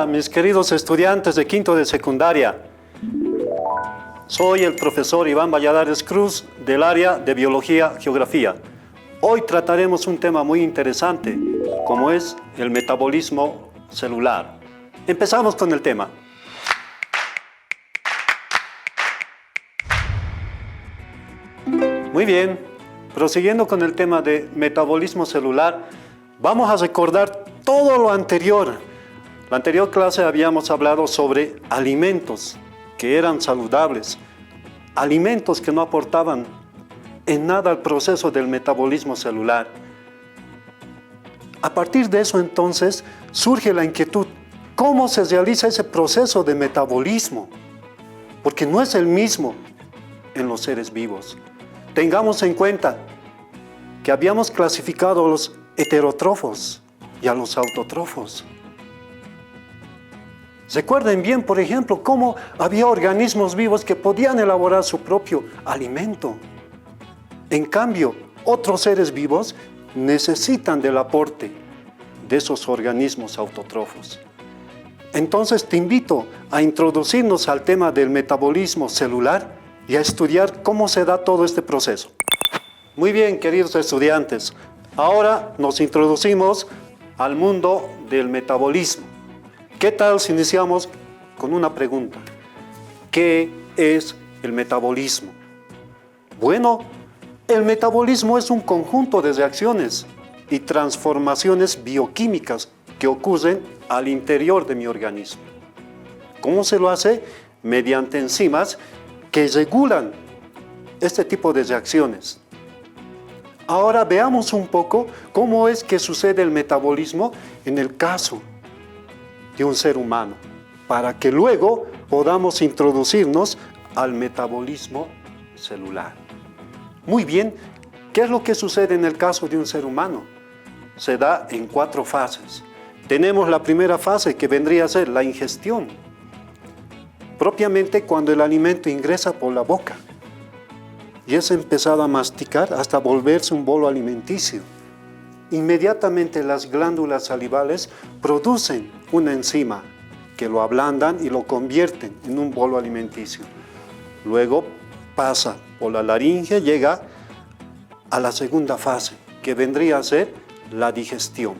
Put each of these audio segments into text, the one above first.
Hola, mis queridos estudiantes de quinto de secundaria. Soy el profesor Iván Valladares Cruz del área de Biología Geografía. Hoy trataremos un tema muy interesante, como es el metabolismo celular. Empezamos con el tema. Muy bien, prosiguiendo con el tema de metabolismo celular, vamos a recordar todo lo anterior. La anterior clase habíamos hablado sobre alimentos que eran saludables, alimentos que no aportaban en nada al proceso del metabolismo celular. A partir de eso entonces surge la inquietud, ¿cómo se realiza ese proceso de metabolismo? Porque no es el mismo en los seres vivos. Tengamos en cuenta que habíamos clasificado a los heterótrofos y a los autótrofos. Recuerden bien, por ejemplo, cómo había organismos vivos que podían elaborar su propio alimento. En cambio, otros seres vivos necesitan del aporte de esos organismos autótrofos. Entonces te invito a introducirnos al tema del metabolismo celular y a estudiar cómo se da todo este proceso. Muy bien, queridos estudiantes, ahora nos introducimos al mundo del metabolismo. ¿Qué tal si iniciamos con una pregunta? ¿Qué es el metabolismo? Bueno, el metabolismo es un conjunto de reacciones y transformaciones bioquímicas que ocurren al interior de mi organismo. ¿Cómo se lo hace? Mediante enzimas que regulan este tipo de reacciones. Ahora veamos un poco cómo es que sucede el metabolismo en el caso de un ser humano, para que luego podamos introducirnos al metabolismo celular. Muy bien, ¿qué es lo que sucede en el caso de un ser humano? Se da en 4 fases. Tenemos la primera fase que vendría a ser la ingestión, propiamente cuando el alimento ingresa por la boca y es empezado a masticar hasta volverse un bolo alimenticio. Inmediatamente las glándulas salivales producen una enzima que lo ablandan y lo convierten en un bolo alimenticio. Luego pasa por la laringe, llega a la segunda fase, que vendría a ser la digestión.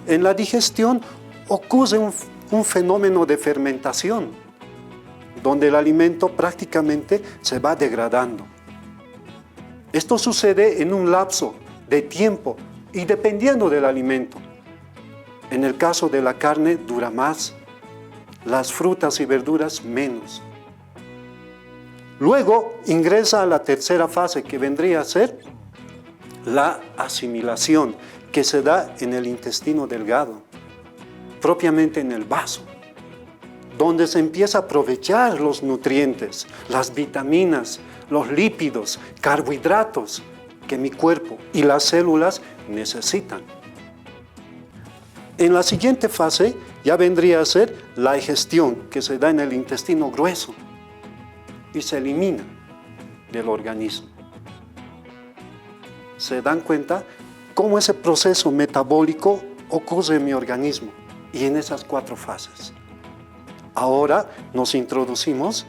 En la digestión ocurre un fenómeno de fermentación, donde el alimento prácticamente se va degradando. Esto sucede en un lapso de tiempo y dependiendo del alimento. En el caso de la carne dura más, las frutas y verduras menos. Luego ingresa a la tercera fase, que vendría a ser la asimilación, que se da en el intestino delgado, propiamente en el vaso, donde se empieza a aprovechar los nutrientes, las vitaminas, los lípidos, carbohidratos que mi cuerpo y las células necesitan. En la siguiente fase ya vendría a ser la digestión, que se da en el intestino grueso y se elimina del organismo. ¿Se dan cuenta cómo ese proceso metabólico ocurre en mi organismo y en esas 4 fases? Ahora nos introducimos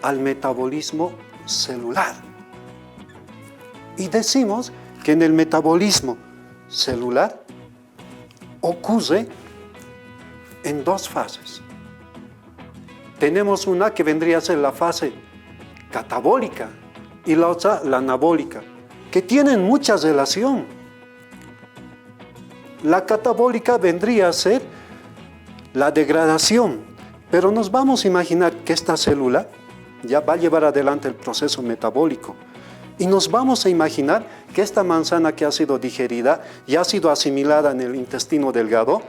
al metabolismo celular y decimos que en el metabolismo celular ocurre en 2 fases. Tenemos una que vendría a ser la fase catabólica y la otra la anabólica, que tienen mucha relación. La catabólica vendría a ser la degradación, pero nos vamos a imaginar que esta célula ya va a llevar adelante el proceso metabólico. Y nos vamos a imaginar que esta manzana que ha sido digerida y ha sido asimilada en el intestino delgado,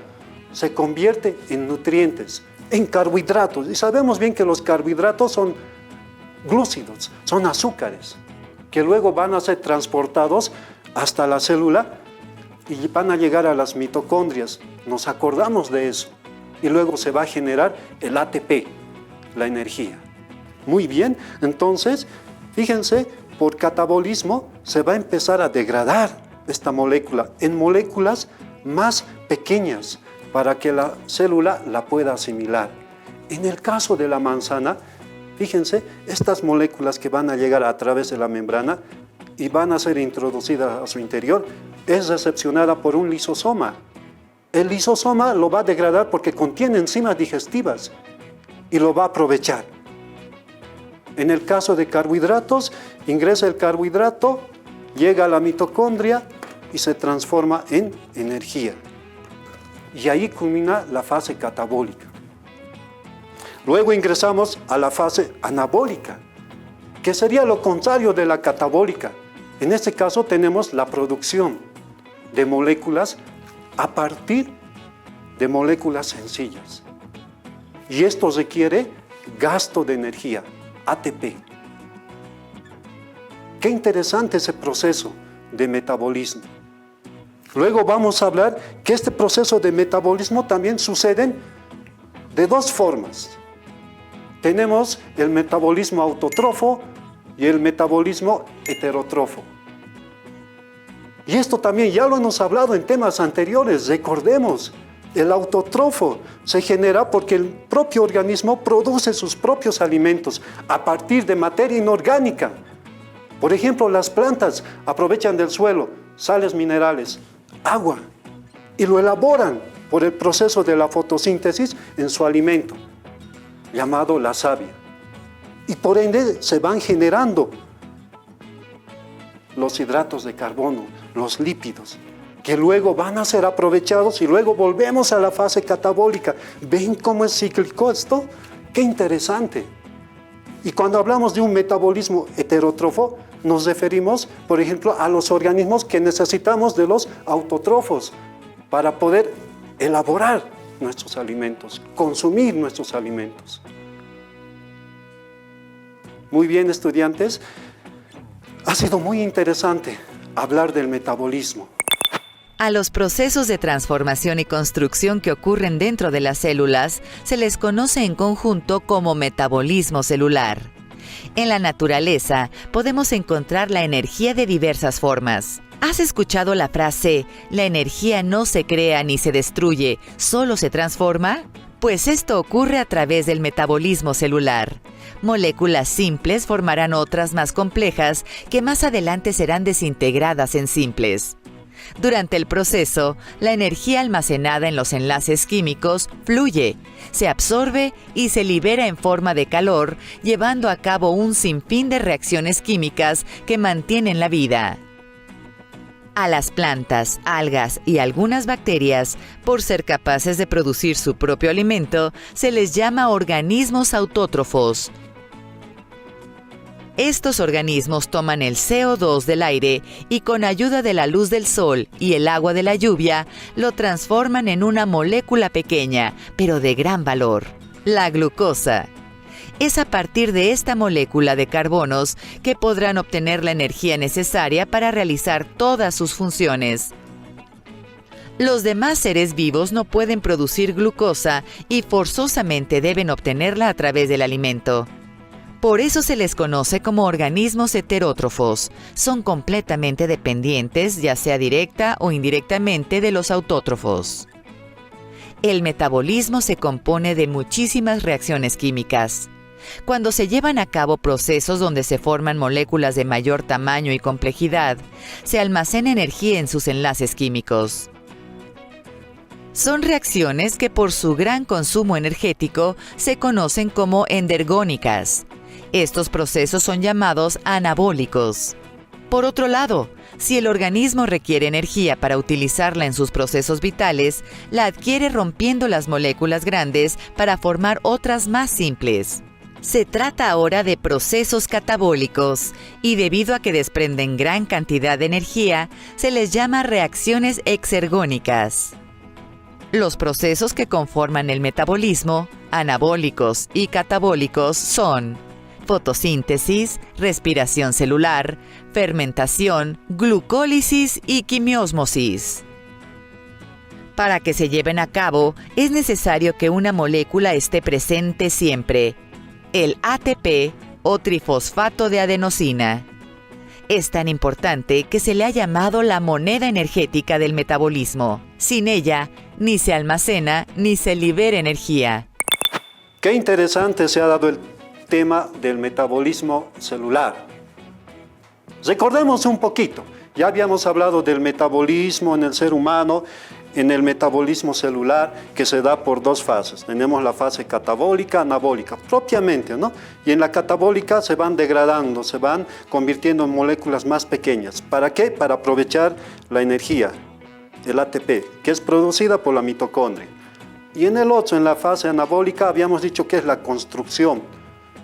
se convierte en nutrientes, en carbohidratos. Y sabemos bien que los carbohidratos son glúcidos, son azúcares, que luego van a ser transportados hasta la célula y van a llegar a las mitocondrias. Nos acordamos de eso. Y luego se va a generar el ATP, la energía. Muy bien, entonces, fíjense, por catabolismo se va a empezar a degradar esta molécula en moléculas más pequeñas, para que la célula la pueda asimilar. En el caso de la manzana, fíjense, estas moléculas que van a llegar a través de la membrana y van a ser introducidas a su interior, es recepcionada por un lisosoma. El lisosoma lo va a degradar porque contiene enzimas digestivas y lo va a aprovechar. En el caso de carbohidratos, ingresa el carbohidrato, llega a la mitocondria y se transforma en energía. Y ahí culmina la fase catabólica. Luego ingresamos a la fase anabólica, que sería lo contrario de la catabólica. En este caso tenemos la producción de moléculas a partir de moléculas sencillas. Y esto requiere gasto de energía, ATP. Qué interesante ese proceso de metabolismo. Luego vamos a hablar que este proceso de metabolismo también sucede de dos formas. Tenemos el metabolismo autótrofo y el metabolismo heterótrofo. Y esto también ya lo hemos hablado en temas anteriores, recordemos. El autótrofo se genera porque el propio organismo produce sus propios alimentos a partir de materia inorgánica. Por ejemplo, las plantas aprovechan del suelo sales minerales, agua, y lo elaboran por el proceso de la fotosíntesis en su alimento, llamado la savia. Y por ende se van generando los hidratos de carbono, los lípidos, que luego van a ser aprovechados y luego volvemos a la fase catabólica. ¿Ven cómo es cíclico esto? ¡Qué interesante! Y cuando hablamos de un metabolismo heterótrofo, nos referimos, por ejemplo, a los organismos que necesitamos de los autótrofos para poder elaborar nuestros alimentos, consumir nuestros alimentos. Muy bien, estudiantes, ha sido muy interesante hablar del metabolismo. A los procesos de transformación y construcción que ocurren dentro de las células se les conoce en conjunto como metabolismo celular. En la naturaleza podemos encontrar la energía de diversas formas. ¿Has escuchado la frase, la energía no se crea ni se destruye, solo se transforma? Pues esto ocurre a través del metabolismo celular. Moléculas simples formarán otras más complejas que más adelante serán desintegradas en simples. Durante el proceso, la energía almacenada en los enlaces químicos fluye, se absorbe y se libera en forma de calor, llevando a cabo un sinfín de reacciones químicas que mantienen la vida. A las plantas, algas y algunas bacterias, por ser capaces de producir su propio alimento, se les llama organismos autótrofos. Estos organismos toman el CO2 del aire y con ayuda de la luz del sol y el agua de la lluvia, lo transforman en una molécula pequeña, pero de gran valor, la glucosa. Es a partir de esta molécula de carbonos que podrán obtener la energía necesaria para realizar todas sus funciones. Los demás seres vivos no pueden producir glucosa y forzosamente deben obtenerla a través del alimento. Por eso se les conoce como organismos heterótrofos. Son completamente dependientes, ya sea directa o indirectamente, de los autótrofos. El metabolismo se compone de muchísimas reacciones químicas. Cuando se llevan a cabo procesos donde se forman moléculas de mayor tamaño y complejidad, se almacena energía en sus enlaces químicos. Son reacciones que por su gran consumo energético se conocen como endergónicas. Estos procesos son llamados anabólicos. Por otro lado, si el organismo requiere energía para utilizarla en sus procesos vitales, la adquiere rompiendo las moléculas grandes para formar otras más simples. Se trata ahora de procesos catabólicos y debido a que desprenden gran cantidad de energía, se les llama reacciones exergónicas. Los procesos que conforman el metabolismo, anabólicos y catabólicos, son fotosíntesis, respiración celular, fermentación, glucólisis y quimiósmosis. Para que se lleven a cabo, es necesario que una molécula esté presente siempre, el ATP o trifosfato de adenosina. Es tan importante que se le ha llamado la moneda energética del metabolismo. Sin ella, ni se almacena ni se libera energía. Qué interesante se ha dado el tema del metabolismo celular. Recordemos un poquito. Ya habíamos hablado del metabolismo en el ser humano, en el metabolismo celular, que se da por dos fases. Tenemos la fase catabólica, anabólica, propiamente, ¿no? Y en la catabólica se van degradando, se van convirtiendo en moléculas más pequeñas. ¿Para qué? Para aprovechar la energía, el ATP, que es producida por la mitocondria. Y en el otro, en la fase anabólica, habíamos dicho que es la construcción,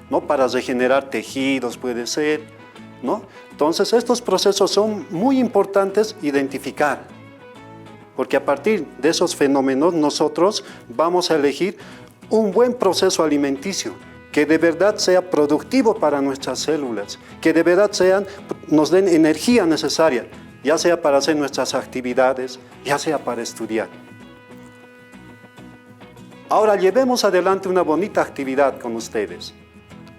¿no? Para regenerar tejidos, puede ser, ¿no? Entonces, estos procesos son muy importantes identificar, porque a partir de esos fenómenos nosotros vamos a elegir un buen proceso alimenticio que de verdad sea productivo para nuestras células, que de verdad nos den energía necesaria, ya sea para hacer nuestras actividades, ya sea para estudiar. Ahora llevemos adelante una bonita actividad con ustedes.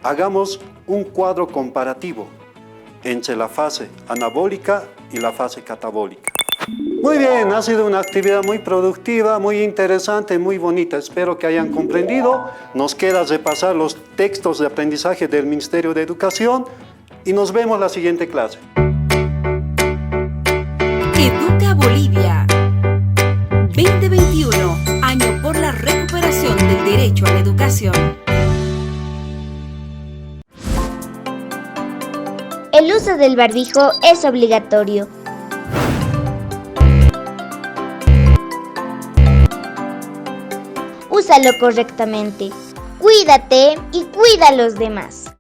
Hagamos un cuadro comparativo entre la fase anabólica y la fase catabólica. Muy bien, ha sido una actividad muy productiva, muy interesante, muy bonita. Espero que hayan comprendido. Nos queda repasar los textos de aprendizaje del Ministerio de Educación y nos vemos la siguiente clase. Educa Bolivia 2021, año por la recuperación del derecho a la educación. El uso del barbijo es obligatorio. Úsalo correctamente. Cuídate y cuida a los demás.